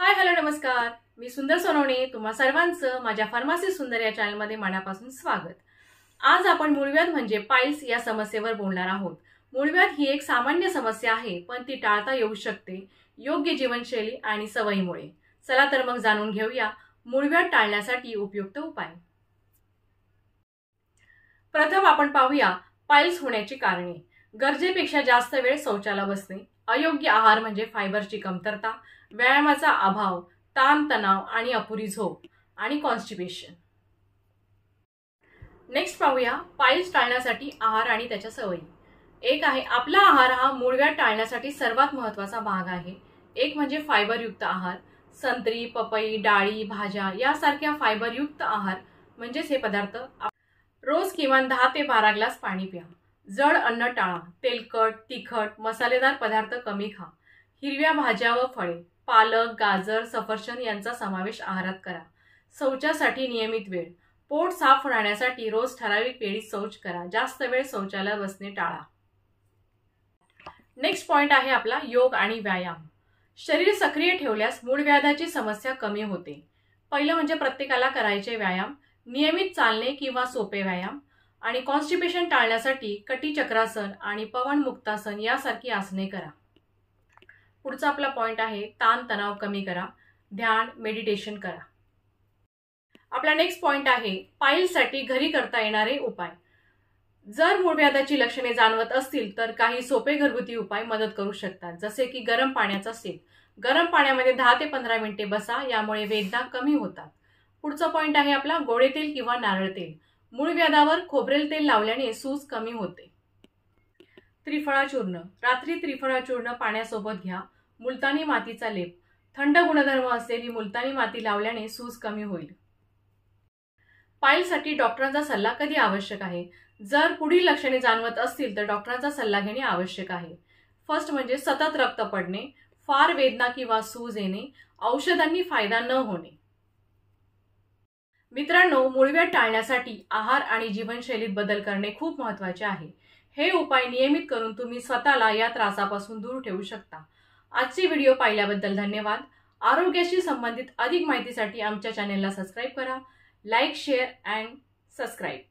Hi hello नमस्कार, मी सुंदर सोनवणे तुम्हा सर्वांचं माझ्या फार्मसी सुंदर या चॅनलमध्ये मनापासून स्वागत। आज आपण मूळव्याध म्हणजे पाईल्स या समस्येवर बोलणार आहोत। मूळव्याध ही एक सामान्य समस्या आहे, पण ती टाळता येऊ शकते योग्य जीवनशैली आणि सवयीमुळे। चला तर मग जाणून घेऊया मूळव्याध टाळण्यासाठी उपयुक्त उपाय। प्रथम आपण पाहूया पाईल्स होण्याची कारणे। गरजेपेक्षा जास्त वेळ शौचाला बसणे, अयोग्य आहार म्हणजे फायबरची कमतरता, व्यायामाचा अभाव, ताण तणाव आणि अपुरी झोप आणि कॉन्स्टिपेशन। नेक्स्ट पाहूया पाईल्स टाळण्यासाठी आहार आणि त्याच्या सवयी। एक आहे आपला आहार हा मूळव्याध टाळण्यासाठी सर्वात महत्त्वाचा भाग आहे। एक म्हणजे फायबरयुक्त आहार, संत्री, पपई, डाळी, भाज्या यासारख्या फायबरयुक्त आहार म्हणजेच हे पदार्थ रोज किमान 10 ते 12 ग्लास पाणी प्या। जड अन्न टाळा, तेलकट, तिखट, मसालेदार पदार्थ कमी खा। हिरव्या भाज्या व फळे, पालक, गाजर, सफरचंद यांचा समावेश आहारात करा। शौचासाठी नियमित वेळ, पोट साफ राहण्यासाठी रोज ठराविक वेळी शौच करा। जास्त वेळ शौचाला बसणे टाळा। नेक्स्ट पॉइंट आहे आपला योग आणि व्यायाम। शरीर सक्रिय ठेवल्यास मूळव्याधाची समस्या कमी होते। पहिलं म्हणजे प्रत्येकाला करायचे व्यायाम, नियमित चालणे किंवा सोपे व्यायाम आणि कॉन्स्टिपेशन टाळण्यासाठी कटी चक्रासन आणि पवन मुक्तासन यासारखी आसने करा। पुढचा आपला पॉइंट आहे ताण तणाव कमी करा, ध्यान मेडिटेशन करा। आपला नेक्स्ट पॉइंट आहे पाईल्ससाठी घरी करता येणारे उपाय। जर मूळव्याधाची लक्षणे जाणवत असतील तर काही सोपे घरगुती उपाय मदत करू शकतात, जसे की गरम पाण्याचा सेक। गरम पाण्यामध्ये 10 ते 15 मिनिटे बसा, यामुळे वेदना कमी होतात। पुढचा पॉइंट आहे आपला गोडे तेल किंवा नारळ तेल। मूळव्याधावर खोबरेल तेल लावल्याने सूज कमी होते। त्रिफळा चूर्ण, रात्री त्रिफळा चूर्ण पाण्यासोबत घ्या। मुलतानी मातीचा लेप, थंड गुणधर्म असलेली मुलतानी माती लावल्याने सूज कमी होईल। पाईल्ससाठी डॉक्टरांचा सल्ला कधी आवश्यक आहे? जर पुढील लक्षणे जाणवत असतील तर डॉक्टरांचा सल्ला घेणे आवश्यक आहे। फर्स्ट म्हणजे सतत रक्त पडणे, फार वेदना किंवा सूज येणे, औषधांनी फायदा न होणे। मित्रांनो, मूळव्याध टाळण्यासाठी आहार आणि जीवनशैलीत बदल करणे खूप महत्त्वाचे आहे। हे उपाय नियमित करून तुम्ही स्वतःला या त्रासापासून दूर ठेवू शकता। आजची व्हिडिओ पाहिल्याबद्दल धन्यवाद। आरोग्याशी संबंधित अधिक माहितीसाठी आमच्या चॅनेलला सबस्क्राइब करा। Like, share and subscribe.